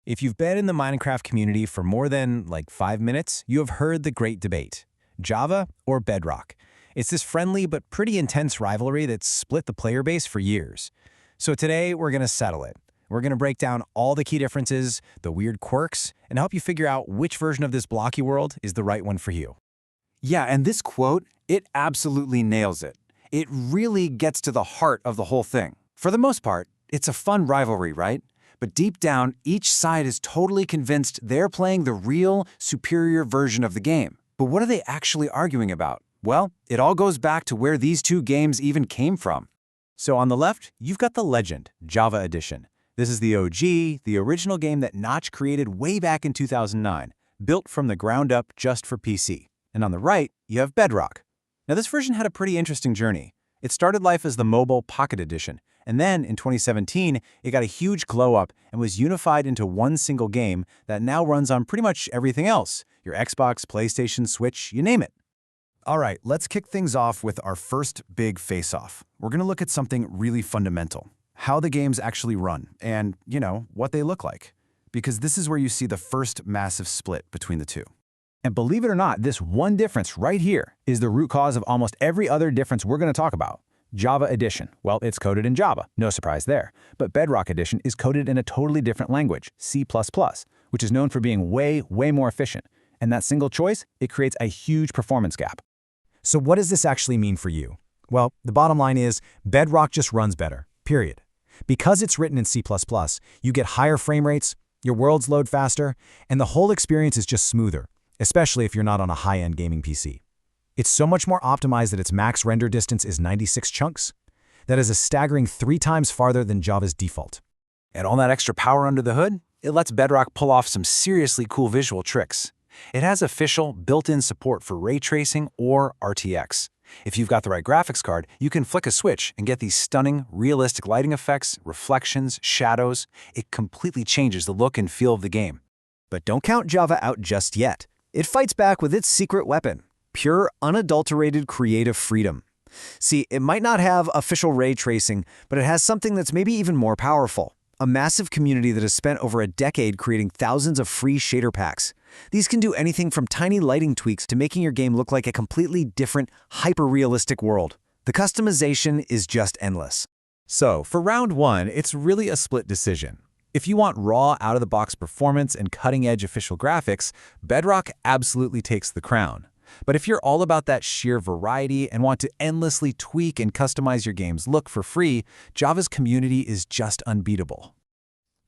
If you've been in the Minecraft community for more than, 5 minutes, you have heard the great debate. Java or Bedrock? It's this friendly but pretty intense rivalry that's split the player base for years. So today, we're going to settle it. We're going to break down all the key differences, the weird quirks, and help you figure out which version of this blocky world is the right one for you. Yeah, and this quote, it absolutely nails it. It really gets to the heart of the whole thing. For the most part, it's a fun rivalry, right? But deep down, each side is totally convinced they're playing the real, superior version of the game. But what are they actually arguing about? Well, it all goes back to where these two games even came from. So on the left, you've got the Legend, Java Edition. This is the OG, the original game that Notch created way back in 2009, built from the ground up just for PC. And on the right, you have Bedrock. Now this version had a pretty interesting journey. It started life as the mobile Pocket Edition, and then in 2017, it got a huge glow-up and was unified into one single game that now runs on pretty much everything else, your Xbox, PlayStation, Switch, you name it. All right, let's kick things off with our first big face-off. We're going to look at something really fundamental, how the games actually run, and, what they look like. Because this is where you see the first massive split between the two. And believe it or not, this one difference right here is the root cause of almost every other difference we're going to talk about. Java Edition, well, it's coded in Java, no surprise there. But Bedrock Edition is coded in a totally different language, C++, which is known for being way more efficient. And that single choice, it creates a huge performance gap. So what does this actually mean for you? Well, the bottom line is Bedrock just runs better, period. Because it's written in C++, you get higher frame rates, your worlds load faster, and the whole experience is just smoother, especially if you're not on a high-end gaming PC. It's so much more optimized that its max render distance is 96 chunks. That is a staggering 3 times farther than Java's default. And all that extra power under the hood, it lets Bedrock pull off some seriously cool visual tricks. It has official, built-in support for ray tracing or RTX. If you've got the right graphics card, you can flick a switch and get these stunning, realistic lighting effects, reflections, shadows. It completely changes the look and feel of the game. But don't count Java out just yet. It fights back with its secret weapon, pure, unadulterated creative freedom. See, it might not have official ray tracing, but it has something that's maybe even more powerful. A massive community that has spent over a decade creating thousands of free shader packs. These can do anything from tiny lighting tweaks to making your game look like a completely different, hyper-realistic world. The customization is just endless. So, for round one, it's really a split decision. If you want raw, out-of-the-box performance and cutting-edge official graphics, Bedrock absolutely takes the crown. But if you're all about that sheer variety and want to endlessly tweak and customize your game's look for free, Java's community is just unbeatable.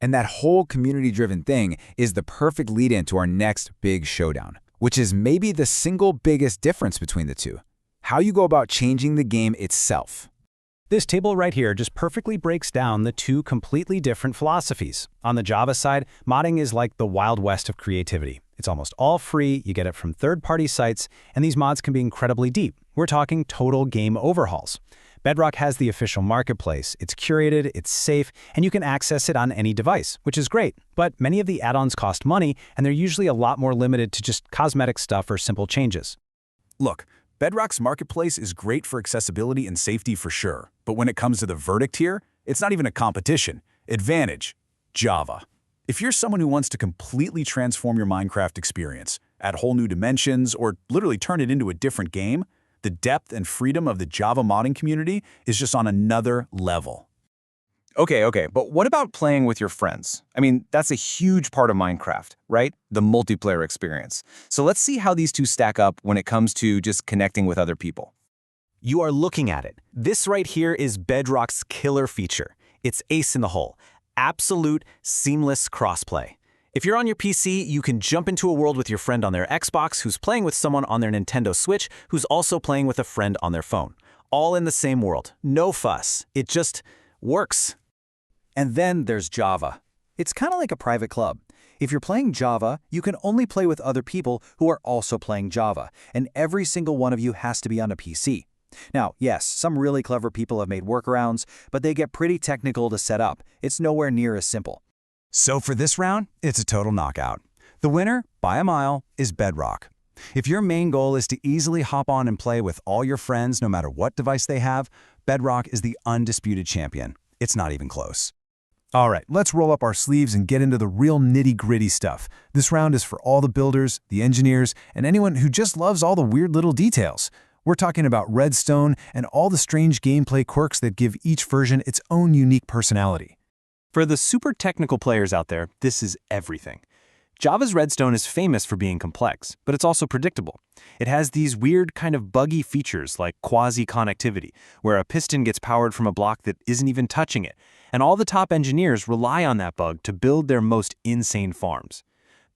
And that whole community-driven thing is the perfect lead-in to our next big showdown, which is maybe the single biggest difference between the two: how you go about changing the game itself. This table right here just perfectly breaks down the two completely different philosophies. On the Java side, modding is like the Wild West of creativity. It's almost all free, you get it from third-party sites, and these mods can be incredibly deep. We're talking total game overhauls. Bedrock has the official marketplace, it's curated, it's safe, and you can access it on any device, which is great. But many of the add-ons cost money, and they're usually a lot more limited to just cosmetic stuff or simple changes. Look, Bedrock's marketplace is great for accessibility and safety for sure, but when it comes to the verdict here, it's not even a competition. Advantage: Java. If you're someone who wants to completely transform your Minecraft experience, add whole new dimensions, or literally turn it into a different game, the depth and freedom of the Java modding community is just on another level. Okay, but what about playing with your friends? I mean, that's a huge part of Minecraft, right? The multiplayer experience. So let's see how these two stack up when it comes to just connecting with other people. You are looking at it. This right here is Bedrock's killer feature. It's ace in the hole. Absolute, seamless crossplay. If you're on your PC, you can jump into a world with your friend on their Xbox who's playing with someone on their Nintendo Switch who's also playing with a friend on their phone. All in the same world. No fuss. It just works. And then there's Java. It's kind of like a private club. If you're playing Java, you can only play with other people who are also playing Java, and every single one of you has to be on a PC. Now, yes, some really clever people have made workarounds, but they get pretty technical to set up. It's nowhere near as simple. So for this round, it's a total knockout. The winner, by a mile, is Bedrock. If your main goal is to easily hop on and play with all your friends no matter what device they have, Bedrock is the undisputed champion. It's not even close. All right, let's roll up our sleeves and get into the real nitty-gritty stuff. This round is for all the builders, the engineers, and anyone who just loves all the weird little details. We're talking about Redstone and all the strange gameplay quirks that give each version its own unique personality. For the super technical players out there, this is everything. Java's Redstone is famous for being complex, but it's also predictable. It has these weird kind of buggy features like quasi-connectivity, where a piston gets powered from a block that isn't even touching it, and all the top engineers rely on that bug to build their most insane farms.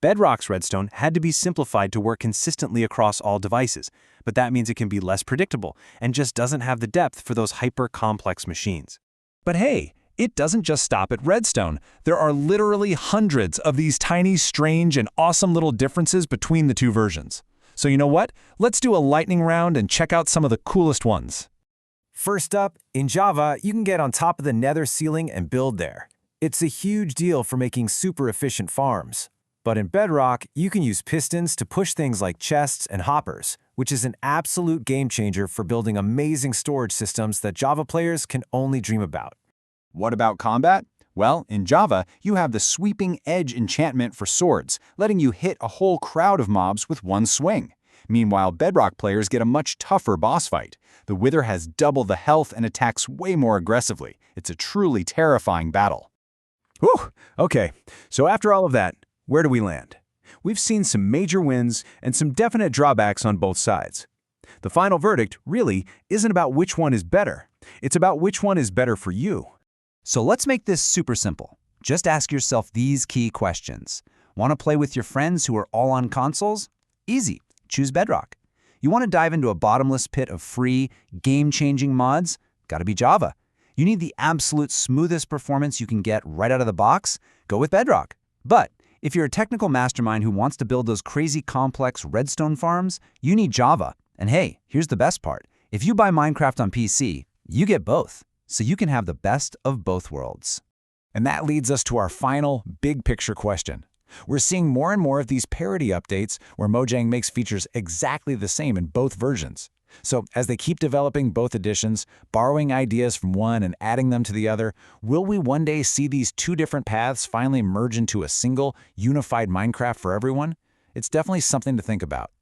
Bedrock's Redstone had to be simplified to work consistently across all devices, but that means it can be less predictable and just doesn't have the depth for those hyper-complex machines. But hey, it doesn't just stop at Redstone. There are literally hundreds of these tiny, strange, and awesome little differences between the two versions. So you know what? Let's do a lightning round and check out some of the coolest ones. First up, in Java, you can get on top of the nether ceiling and build there. It's a huge deal for making super efficient farms. But in Bedrock, you can use pistons to push things like chests and hoppers, which is an absolute game changer for building amazing storage systems that Java players can only dream about. What about combat? Well, in Java, you have the sweeping edge enchantment for swords, letting you hit a whole crowd of mobs with one swing. Meanwhile, Bedrock players get a much tougher boss fight. The Wither has double the health and attacks way more aggressively. It's a truly terrifying battle. Whew, okay, so after all of that, where do we land? We've seen some major wins and some definite drawbacks on both sides. The final verdict, really, isn't about which one is better. It's about which one is better for you. So let's make this super simple. Just ask yourself these key questions. Want to play with your friends who are all on consoles? Easy. Choose Bedrock. You want to dive into a bottomless pit of free, game-changing mods? Gotta be Java. You need the absolute smoothest performance you can get right out of the box? Go with Bedrock. But if you're a technical mastermind who wants to build those crazy complex redstone farms, you need Java. And hey, here's the best part. If you buy Minecraft on PC, you get both. So you can have the best of both worlds. And that leads us to our final big picture question. We're seeing more and more of these parity updates where Mojang makes features exactly the same in both versions. So as they keep developing both editions, borrowing ideas from one and adding them to the other, will we one day see these two different paths finally merge into a single, unified Minecraft for everyone? It's definitely something to think about.